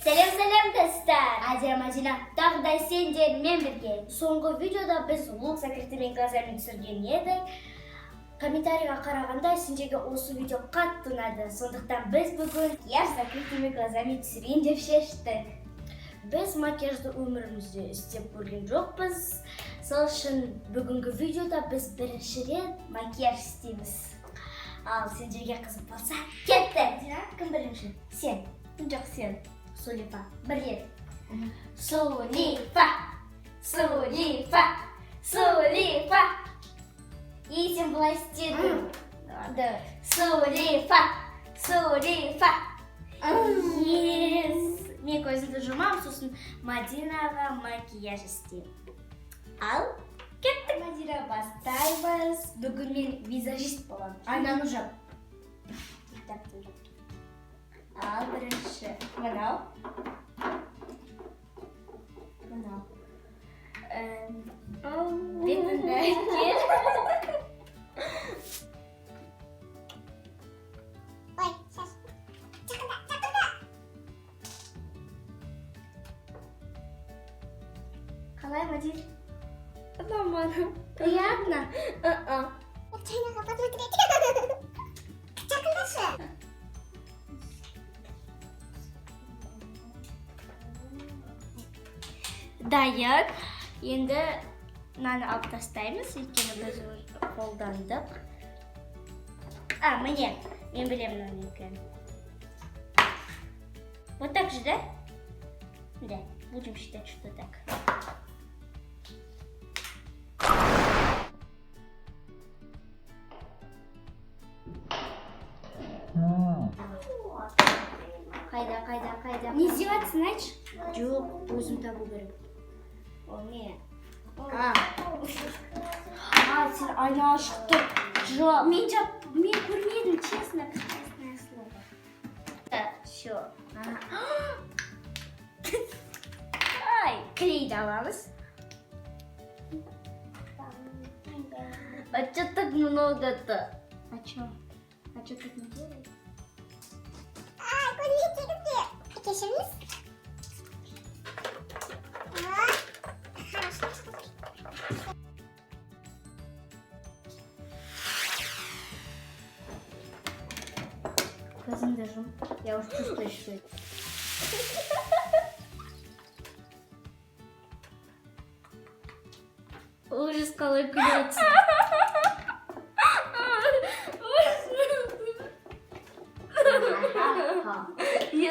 Selam dostlar. Azerbaycan'a dağda senden men birge. Soңғы videoda biz лук секретімен глазармен түсірген едік. Комментарийға қарағанда сендерге осы видео қатты ұнады. Сондықтан біз бүгін макияж закрытыми глазами түсірейін деп шештік. Біз макияжды өмірімізде істеп көрген жоқпыз. Сол үшін бүгінгі видеода біз бірінші рет макияж істейміз. Ал сендерге қызық болса, кетті. Кім бірінші? Сен. Жоқ, сен. Сулифа. Bir rет. Сулифа. Сулифа. Сулифа. И сен бұлай істедің. Сулифа. Сулифа. Yes. Мен көзімді жұмам, сосын Мадинаға макияж істеймін. Ал, кеттік. Мадина, бастаймыз. Бүгін мен визажист боламын. Айнаны жап. Ал, бірінші. Мынау. Мынау. Бетіңді кел. Ой, сейчас. Чакында, чакында. Қалай, Мадин? Нормально. Приятно? Чайнаға посмотреть. Чакындашы. Дайын. Енді мынаны алып тастаймыз, өйткені біз қолдандық. Міне, мен білемін оны екенін. Вот так же, да? Да, будем считать, что так. Қайда? Не издеваться, айтшы? Жоқ, өзім табу керек. О, не. Сен айна ашықты. Жоқ. Мен көрмедім, честно, честное слово. Все. Клейді аламыз. А что так много-то? А что так не делает? Көрмейді. Кешіріңіз. Көзімді жум. Я уже чувствую, что это. Ужас, қалай күлетін. Я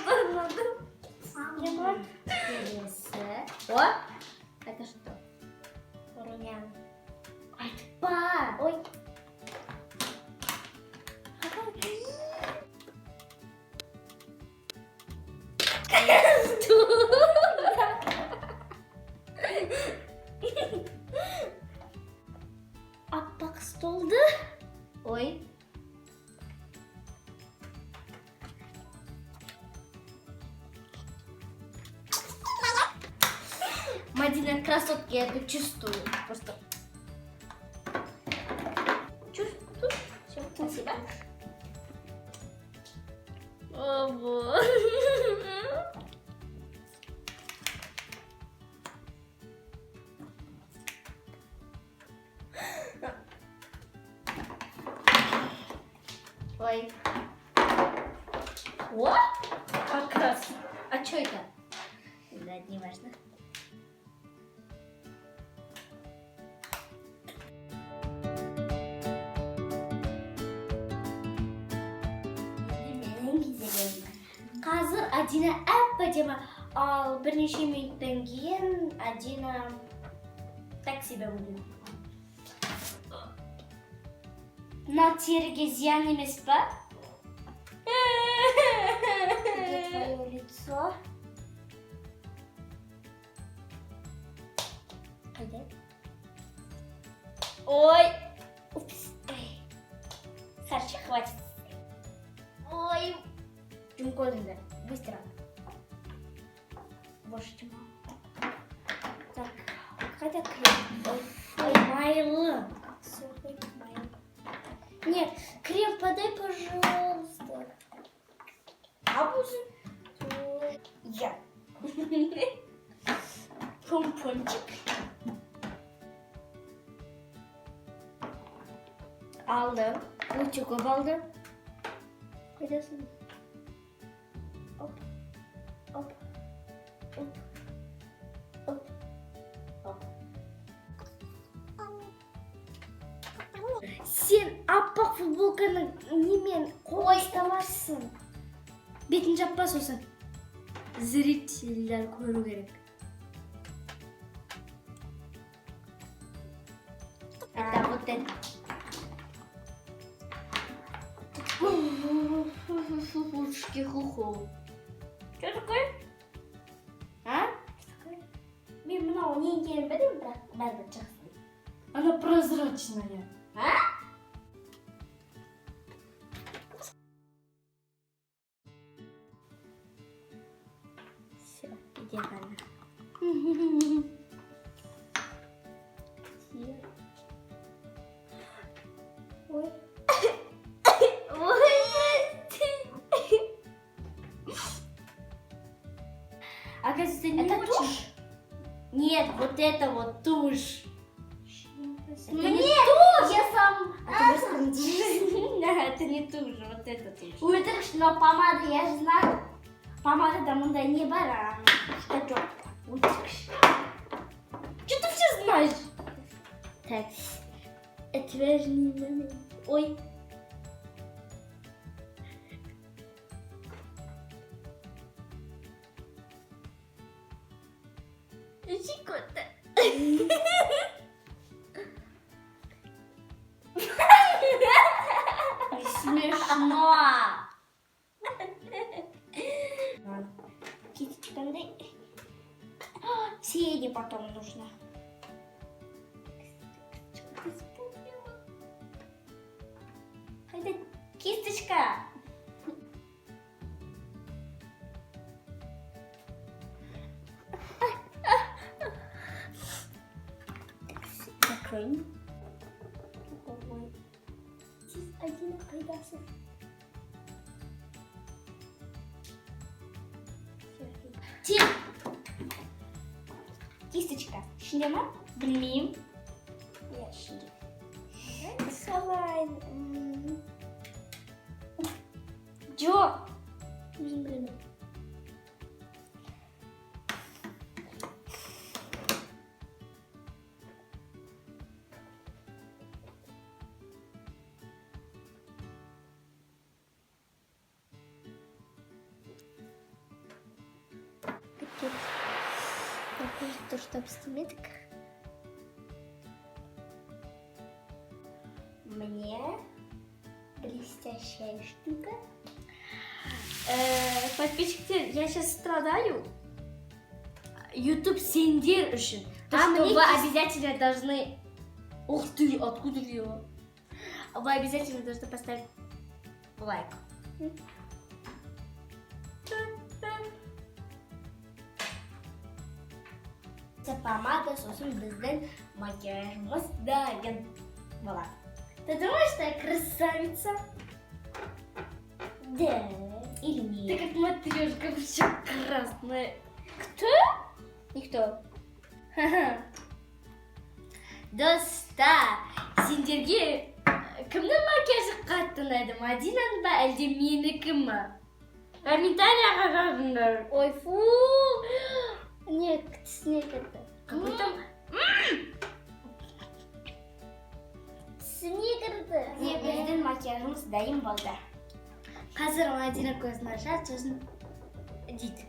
тоже надо. О, это что? Румяна. Ай, па! Ой. Аппақ столды. Ой. Мадина красотки, я это чувствую. Просто. Чувствую. Все, спасибо. О, боже. Ой. О, как раз. А что это? Да, не важно. Қазір Адина әп-әдемі, ал бірнеше минуттан кейін Адина так себя будет. Мына теріге зиян емес па? Где твое лицо? Қайда? Ой! Упс! Сарча, хватит. Ой! Жум көзіңді. Быстро. Больше чем. Так, қайда крем? Ой, майлы. Все, майлы. Нет, крем подай, пожалуйста. А Я. Помпончик. Aldım. Bu çok aldım. Koyuyorsun. Hop. Hop. Hop. Hop. Hop. Sen appak futbolkаны немен қол ұстамайсың. Бетін жаппа сосын. Зрительдер көру керек. Это вот это. Ушки хуху. Что такое? А? Что такое? Мен мынау не екенін білемін, бірақ бәрібір жақсы. Она прозрачная. А? Все, идеально. Ой. Оказывается, не Это очень. тушь? Нет, вот это вот тушь. Мне тушь! Я сам... Это не тушь, вот это тушь. Өтірік, но помада, я же знаю. Помада мындай не бар, что ты все знаешь? Так, отвяжный момент. Ой. Чикота. Смешно. Кисточкой. Сиди потом нужно. Это кисточка. Закроем. Здесь один кайдасов. Тим! Кисточка. Шлема? Блин. Я шлем. Салайн. Джо. Блин. То, что обстимет. Мне блестящая штука. Подписчики, я сейчас страдаю. YouTube сендер үшін. То, что вы обязательно должны... Ух ты, откуда ее? Вы обязательно должны поставить лайк. Помада сосын біздің макияжымыз дайын болады. Ты думаешь, что я красавица? Да. Или нет? Ты как матрешка, все красная. Кто? Никто. Достар, сендерге кімнің макияжы қатты ұнайды? Мадинаның ба, әлде менікі ме? Комментарийға жазыңдар. Ой, фу. Нет, снег это. Какой-то... Снег это. Нет, біздің макияжымыз дайын болды. Қазір Мадина көзін ашады, сосын дейді.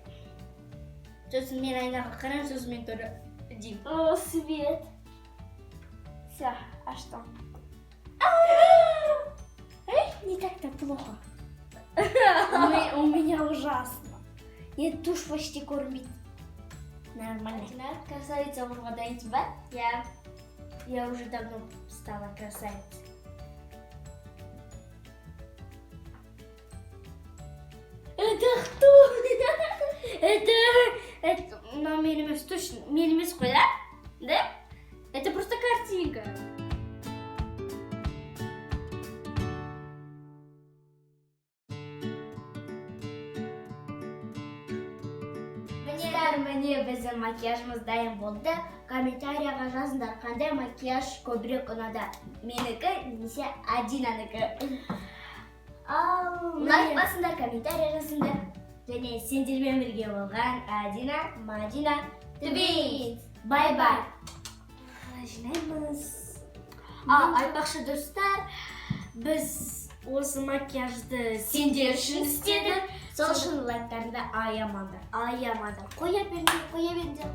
Сосын мен айнаға қарам, сосын мен тоже деймін. О, свет. Все, а что? Не так-то плохо. У меня ужасно. Нет, тушь почти кормит. Нормально. Красавица уже даете, да? Я уже давно стала красавицей. Это кто? Это... Но миллимес точно... Миллимес куда? Да? Это просто картинка. достар, міне біздің макияжымыз дайын болды. Комментарияға жазыңдар, қандай макияж көбірек ұнады. Менікі немесе Адинанікі. Лайк басыңдар, комментария жазыңдар. Және сендермен бірге болған Адина, Мадина, Твинс. Бай-бай. Жинаймыз. Айтпақшы достар, біз осы макияжды сендер үшін істедік. Сол үшін лайктарыңды аямаңдар. Қоя беріңдер.